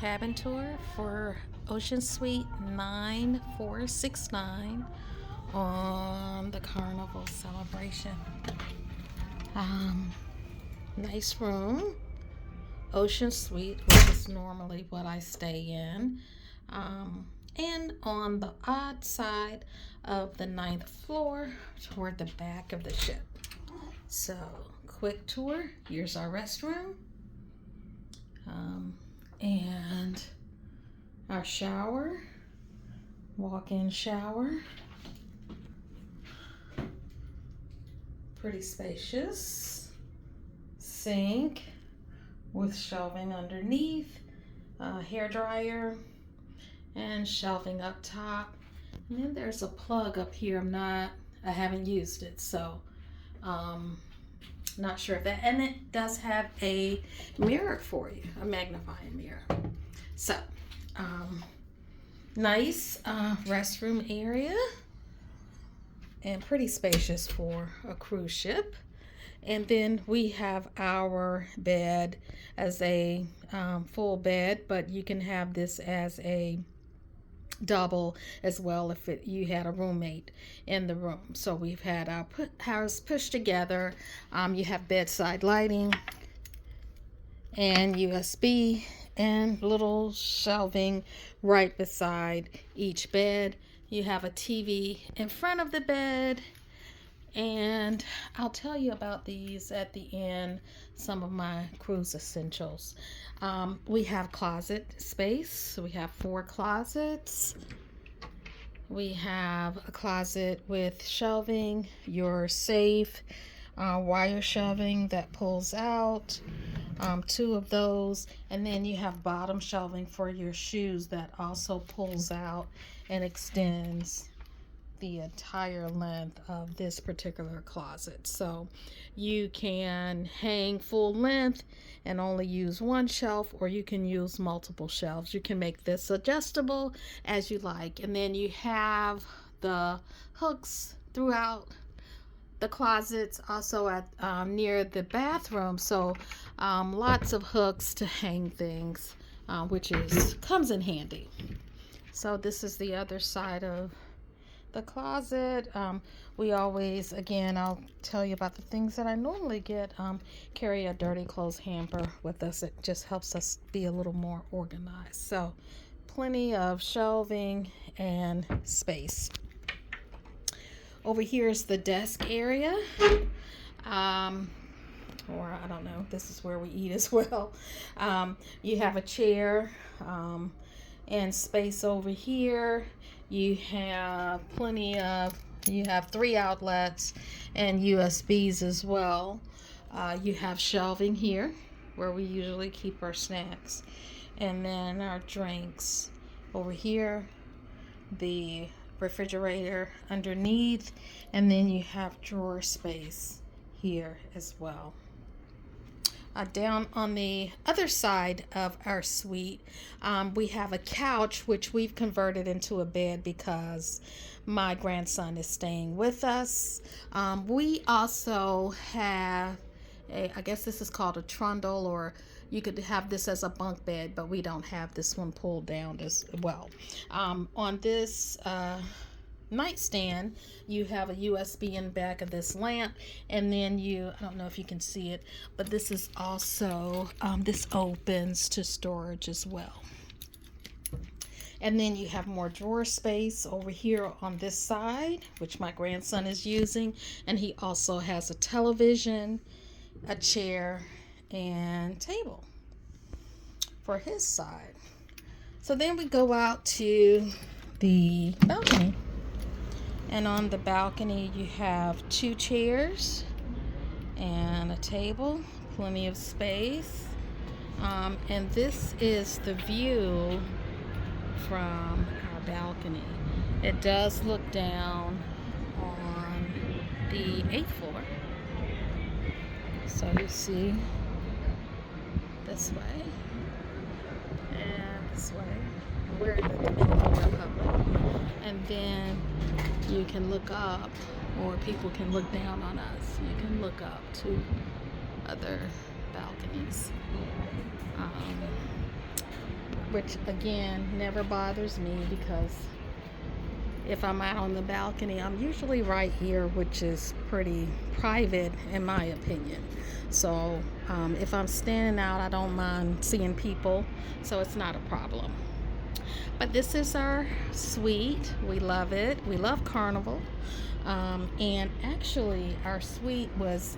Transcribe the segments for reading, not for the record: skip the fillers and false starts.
cabin tour for Ocean Suite 9469 on the Carnival celebration. Nice room, Ocean Suite, which is normally what I stay in, and on the odd side of the 9th floor toward the back of the ship. So, quick tour. Here's our restroom. And our shower, walk-in shower, pretty spacious, sink with shelving underneath, hair dryer, and shelving up top. And then there's a plug up here. I haven't used it, so not sure if that, and it does have a mirror for you, a magnifying mirror. So nice restroom area and pretty spacious for a cruise ship. And then we have our bed as a full bed, but you can have this as a double as well if you had a roommate in the room. So we've had our house pushed together. You have bedside lighting and USB and little shelving right beside each bed. You have a TV in front of the bed, and I'll tell you about these at the end, some of my cruise essentials. We have closet space. We have 4 closets. We have a closet with shelving, your safe, wire shelving that pulls out, 2 of those, and then you have bottom shelving for your shoes that also pulls out and extends the entire length of this particular closet. So you can hang full length and only use one shelf, or you can use multiple shelves. You can make this adjustable as you like. And then you have the hooks throughout the closets, also at near the bathroom. So lots of hooks to hang things, which comes in handy. So this is the other side of the closet. We always, again, I'll tell you about the things that I normally get. Carry a dirty clothes hamper with us. It just helps us be a little more organized. So plenty of shelving and space. Over here is the desk area. Or I don't know, this is where we eat as well. You have a chair and space over here. You have you have 3 outlets and USBs as well. You have shelving here where we usually keep our snacks, and then our drinks over here, the refrigerator underneath, and then you have drawer space here as well. Down on the other side of our suite, we have a couch, which we've converted into a bed because my grandson is staying with us. We also have I guess this is called a trundle, or you could have this as a bunk bed, but we don't have this one pulled down as well. On this nightstand, you have a USB in the back of this lamp, and then I don't know if you can see it, but this is also this opens to storage as well. And then you have more drawer space over here on this side, which my grandson is using, and he also has a television, a chair, and table for his side. So then we go out to the balcony. And on the balcony, you have 2 chairs and a table, plenty of space. And this is the view from our balcony. It does look down on the 8th floor. So you see this way and this way. We're in the Dominican Republic. And then you can look up, or people can look down on us. You can look up to other balconies. which again never bothers me because if I'm out on the balcony, I'm usually right here, which is pretty private in my opinion. So if I'm standing out, I don't mind seeing people, so it's not a problem. But this is our suite. We love it. We love Carnival. And actually, our suite was,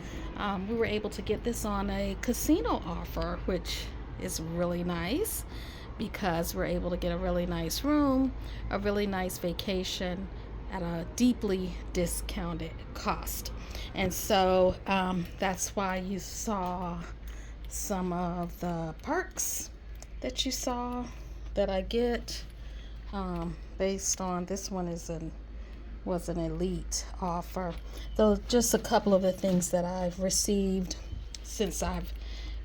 we were able to get this on a casino offer, which is really nice because we're able to get a really nice room, a really nice vacation at a deeply discounted cost. And so that's why you saw some of the perks that you saw that I get based on this one was an elite offer. Though just a couple of the things that I've received since I've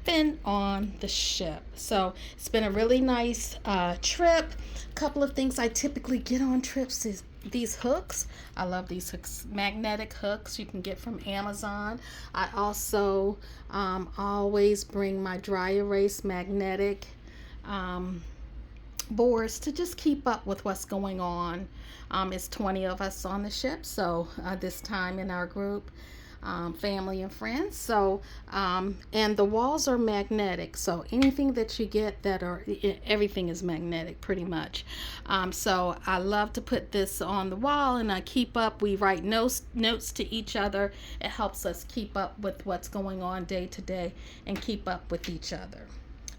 been on the ship. So it's been a really nice trip. A couple of things I typically get on trips is these hooks. I love these hooks, magnetic hooks you can get from Amazon. I also always bring my dry erase magnetic boards to just keep up with what's going on. It's 20 of us on the ship, so this time in our group, family and friends. So and the walls are magnetic, so anything that you get everything is magnetic pretty much. So I love to put this on the wall, and I keep up. We write notes to each other. It helps us keep up with what's going on day to day and keep up with each other.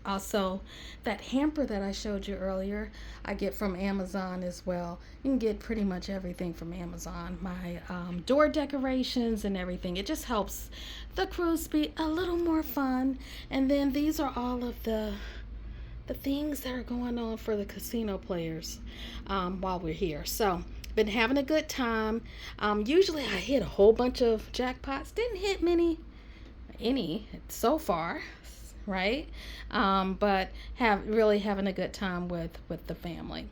Also, that hamper that I showed you earlier, I get from Amazon as well. You can get pretty much everything from Amazon. My door decorations and everything. It just helps the cruise be a little more fun. And then these are all of the things that are going on for the casino players while we're here. So, been having a good time. Usually I hit a whole bunch of jackpots. Didn't hit any so far, right? But really having a good time with the family.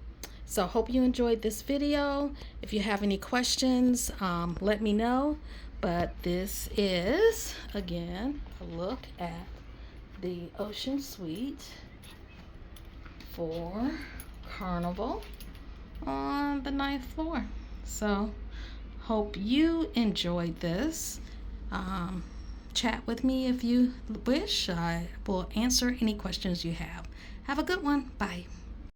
So hope you enjoyed this video. If you have any questions, let me know. But this is, again, a look at the Ocean Suite for Carnival on the 9th floor. So hope you enjoyed this. Chat with me if you wish. I will answer any questions you have. Have a good one. Bye.